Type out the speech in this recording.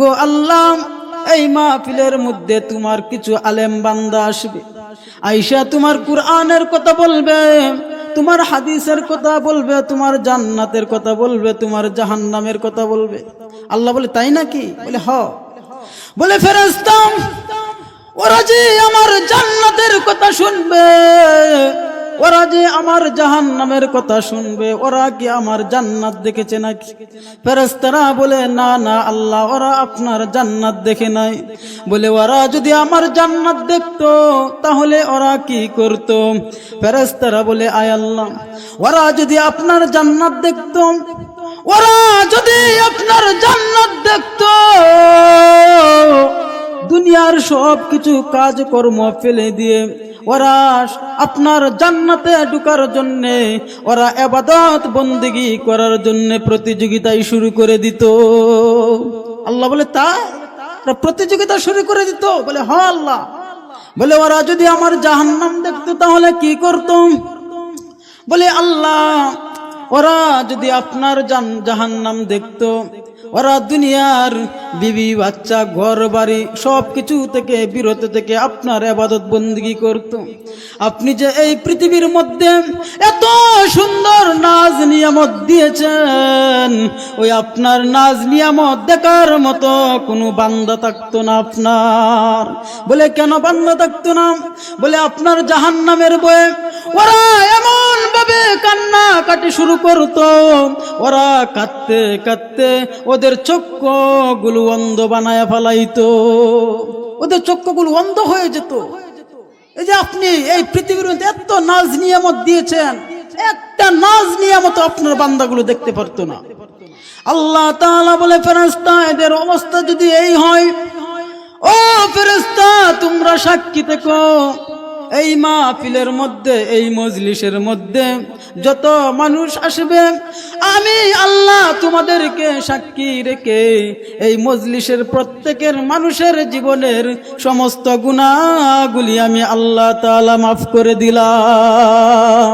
গো আল্লাহ, এই মাহফিলের মধ্যে তোমার কিছু আলেম বান্দা আসবে, আইসা তোমার কুরআনের কথা বলবে, তোমার হাদিসের কথা বলবে, তোমার জান্নাতের কথা বলবে, তোমার জাহান্নামের কথা বলবে। আল্লাহ বলে তাই নাকি? বলে হ। বলে ফেরেশতা ওরা যে আমার জান্নাতের কথা শুনবে, ওরা যে আমার জাহান্নামের কথা শুনবে, ওরা কি আমার জান্নাত দেখেছে নাকি? ফেরেশতারা বলে না না আল্লাহ, ওরা আপনার জান্নাত দেখে নাই। বলে ওরা যদি আমার জান্নাত দেখতো তাহলে ওরা কি করত? ফেরেশতারা বলে আয় আল্লাহ, ওরা যদি আপনার জান্নাত দেখতো, ওরা যদি আপনার জান্নাত দেখতো, দুনিয়ার সব কিছু কাজকর্ম ফেলে দিয়ে ওরা আপনার জান্নাতে ঢোকার জন্য, ওরা ইবাদত বন্দেগী করার জন্য প্রতিযোগিতায় শুরু করে দিত। আল্লাহ বলে তাই প্রতিযোগিতা শুরু করে দিত? বলে হ্যাঁ আল্লাহ। বলে ওরা যদি আমার জাহান্নাম দেখতো তাহলে কি করতাম? বলে আল্লাহ, ওরা যদি আপনার জাহান্নাম দেখতো, ওরা দুনিয়ার বিবি বাচ্চা ঘর বাড়ি সব কিছু থেকে বিরত থেকে আপনার ইবাদত বন্দেগী করত। আপনি যে এই পৃথিবীর মধ্যে এত সুন্দর নাজ নিয়ামত দিয়েছেন, ওই আপনার নাজ নিয়ামত দেখার মতো কোনো বান্দা থাকতো না আপনার। বলে কেন বান্দা থাকতো না? বলে আপনার জাহান্নামের ভয়ে ওরা এমন ভাবে কান্না কাটি শুরু করতো, ওরা কাঁদতে কাঁদতে ওদের চক্ষুগুলো অন্ধ বানায় ফেলাইতো, ওদের চক্ষুগুলো অন্ধ হয়ে যেত। এই যে আপনি এই পৃথিবীর মধ্যে এত নাজ নিয়ামত দিয়েছেন, একটা নাজ নিয়ামত আপনার বান্দাগুলো দেখতে পারতো না। আল্লাহ তাআলা বলে ফেরেশতা এদের অবস্থা যদি এই হয়, ও ফেরেশতা তোমরা সাক্ষী থেকো, এই মাহফিলের মধ্যে এই মজলিসের মধ্যে যত মানুষ আসবে, আমি আল্লাহ তোমাদেরকে সাক্ষী রেখে এই মজলিসের প্রত্যেকের মানুষের জীবনের সমস্ত গুনাহগুলি আমি আল্লাহ তাআলা মাফ করে দিলাম।